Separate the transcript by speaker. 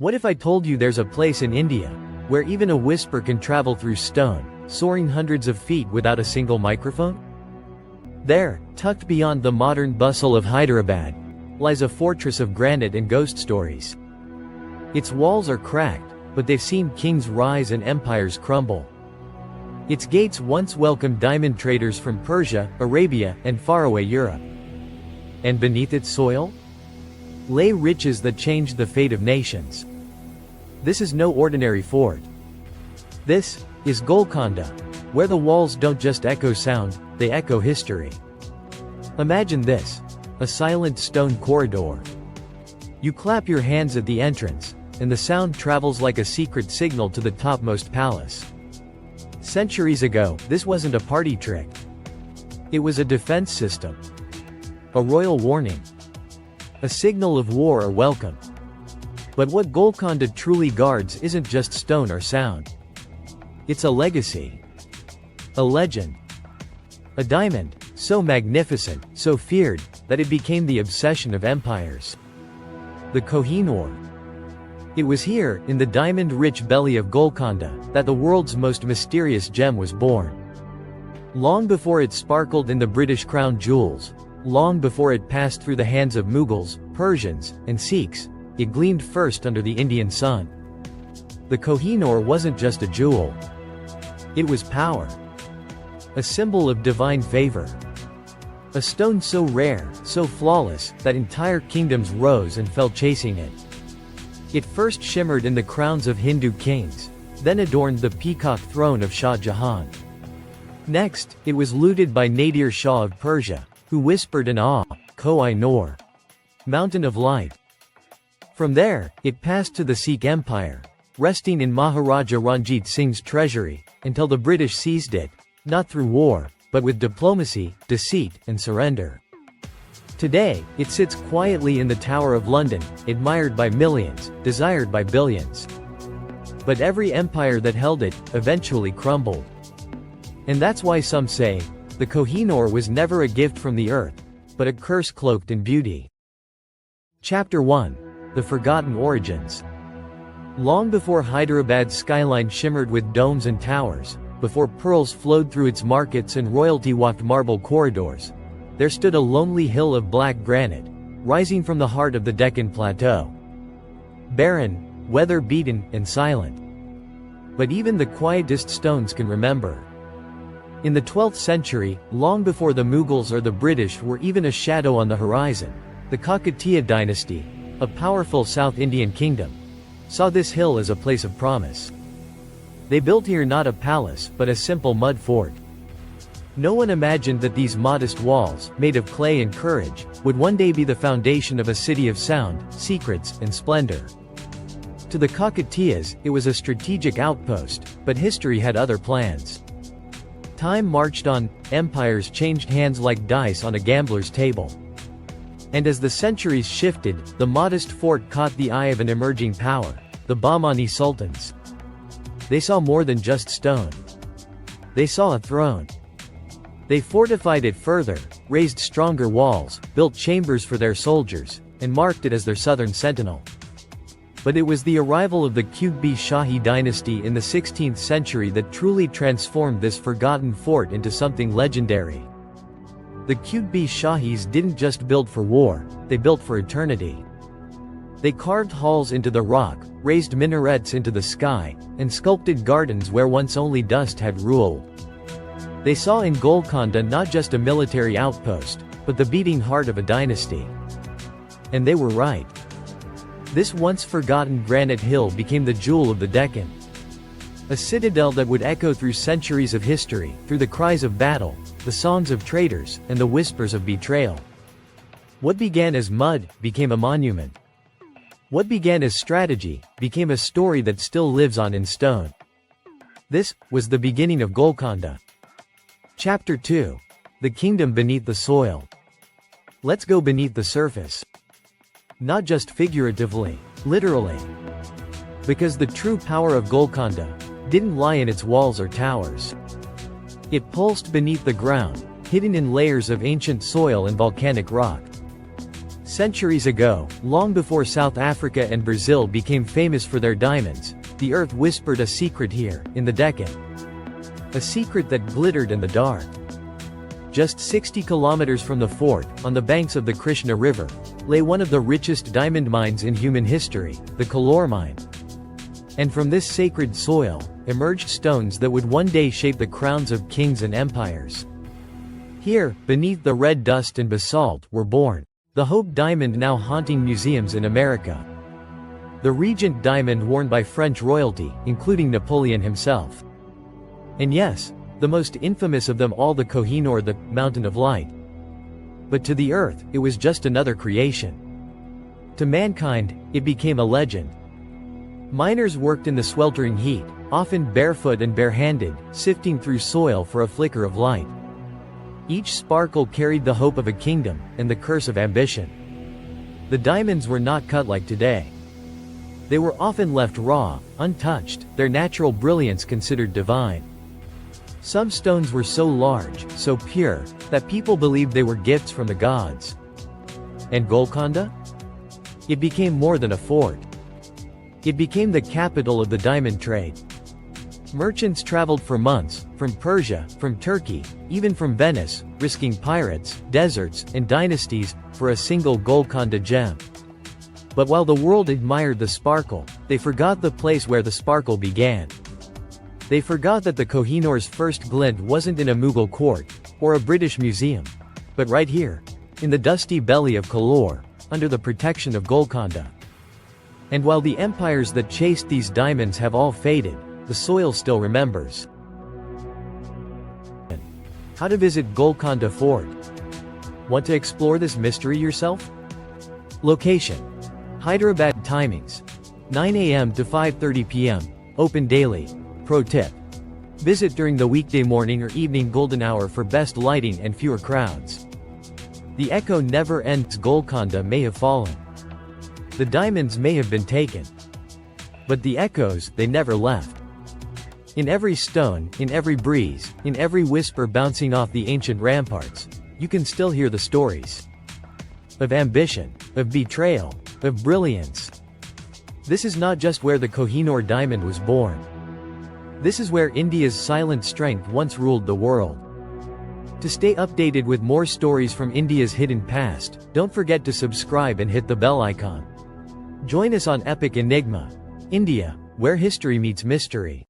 Speaker 1: What if I told you there's a place in India where even a whisper can travel through stone, soaring hundreds of feet without a single microphone? There, tucked beyond the modern bustle of Hyderabad, lies a fortress of granite and ghost stories. Its walls are cracked, but they've seen kings rise and empires crumble. Its gates once welcomed diamond traders from Persia, Arabia, and faraway Europe. And beneath its soil lay riches that changed the fate of nations. This is no ordinary fort. This is Golkonda, where the walls don't just echo sound, they echo history. Imagine this: a silent stone corridor. You clap your hands at the entrance, and the sound travels like a secret signal to the topmost palace. Centuries ago, this wasn't a party trick. It was a defense system. A royal warning. A signal of war or welcome. But what Golkonda truly guards isn't just stone or sound. It's a legacy. A legend. A diamond, so magnificent, so feared, that it became the obsession of empires. The Kohinoor. It was here, in the diamond-rich belly of Golkonda, that the world's most mysterious gem was born. Long before it sparkled in the British crown jewels, long before it passed through the hands of Mughals, Persians, and Sikhs, it gleamed first under the Indian sun. The Kohinoor wasn't just a jewel. It was power. A symbol of divine favor. A stone so rare, so flawless, that entire kingdoms rose and fell chasing it. It first shimmered in the crowns of Hindu kings, then adorned the peacock throne of Shah Jahan. Next, it was looted by Nadir Shah of Persia, who whispered in awe, Kohinoor, Mountain of Light. From there, it passed to the Sikh Empire, resting in Maharaja Ranjit Singh's treasury, until the British seized it, not through war, but with diplomacy, deceit, and surrender. Today, it sits quietly in the Tower of London, admired by millions, desired by billions. But every empire that held it, eventually crumbled. And that's why some say, the Kohinoor was never a gift from the earth, but a curse cloaked in beauty. Chapter 1. The Forgotten Origins. Long before Hyderabad's skyline shimmered with domes and towers, before pearls flowed through its markets and royalty walked marble corridors, there stood a lonely hill of black granite, rising from the heart of the Deccan Plateau. Barren, weather-beaten, and silent. But even the quietest stones can remember. In the 12th century, long before the Mughals or the British were even a shadow on the horizon, the Kakatiya dynasty, a powerful South Indian kingdom, saw this hill as a place of promise. They built here not a palace, but a simple mud fort. No one imagined that these modest walls, made of clay and courage, would one day be the foundation of a city of sound, secrets, and splendor. To the Kakatiyas, it was a strategic outpost, but history had other plans. Time marched on, empires changed hands like dice on a gambler's table. And as the centuries shifted, the modest fort caught the eye of an emerging power, the Bahmani Sultans. They saw more than just stone. They saw a throne. They fortified it further, raised stronger walls, built chambers for their soldiers, and marked it as their southern sentinel. But it was the arrival of the Qutb Shahi dynasty in the 16th century that truly transformed this forgotten fort into something legendary. The Qutb Shahis didn't just build for war, they built for eternity. They carved halls into the rock, raised minarets into the sky, and sculpted gardens where once only dust had ruled. They saw in Golkonda not just a military outpost, but the beating heart of a dynasty. And they were right. This once forgotten granite hill became the jewel of the Deccan. A citadel that would echo through centuries of history, through the cries of battle, the songs of traitors, and the whispers of betrayal. What began as mud, became a monument. What began as strategy, became a story that still lives on in stone. This was the beginning of Golkonda. Chapter 2. The Kingdom Beneath the Soil. Let's go beneath the surface. Not just figuratively, literally. Because the true power of Golkonda didn't lie in its walls or towers. It pulsed beneath the ground, hidden in layers of ancient soil and volcanic rock. Centuries ago, long before South Africa and Brazil became famous for their diamonds, the earth whispered a secret here, in the Deccan. A secret that glittered in the dark. Just 60 kilometers from the fort, on the banks of the Krishna River, lay one of the richest diamond mines in human history, the Kohinoor mine. And from this sacred soil, emerged stones that would one day shape the crowns of kings and empires. Here, beneath the red dust and basalt, were born the Hope Diamond, now haunting museums in America. The Regent Diamond, worn by French royalty, including Napoleon himself. And yes, the most infamous of them all, the Kohinoor, the Mountain of Light. But to the earth, it was just another creation. To mankind, it became a legend. Miners worked in the sweltering heat, often barefoot and barehanded, sifting through soil for a flicker of light. Each sparkle carried the hope of a kingdom, and the curse of ambition. The diamonds were not cut like today. They were often left raw, untouched, their natural brilliance considered divine. Some stones were so large, so pure, that people believed they were gifts from the gods. And Golkonda? It became more than a fort. It became the capital of the diamond trade. Merchants traveled for months, from Persia, from Turkey, even from Venice, risking pirates, deserts, and dynasties, for a single Golkonda gem. But while the world admired the sparkle, they forgot the place where the sparkle began. They forgot that the Kohinoor's first glint wasn't in a Mughal court, or a British museum, but right here, in the dusty belly of Kohinoor, under the protection of Golkonda. And while the empires that chased these diamonds have all faded, the soil still remembers. How to visit Golkonda Fort? Want to explore this mystery yourself? Location: Hyderabad. Timings: 9 a.m. to 5:30 p.m. Open daily. Pro tip: visit during the weekday morning or evening golden hour for best lighting and fewer crowds. The echo never ends. Golkonda may have fallen. The diamonds may have been taken. But the echoes, they never left. In every stone, in every breeze, in every whisper bouncing off the ancient ramparts, you can still hear the stories. Of ambition, of betrayal, of brilliance. This is not just where the Kohinoor diamond was born. This is where India's silent strength once ruled the world. To stay updated with more stories from India's hidden past, don't forget to subscribe and hit the bell icon. Join us on Epoch Enigma, India, where history meets mystery.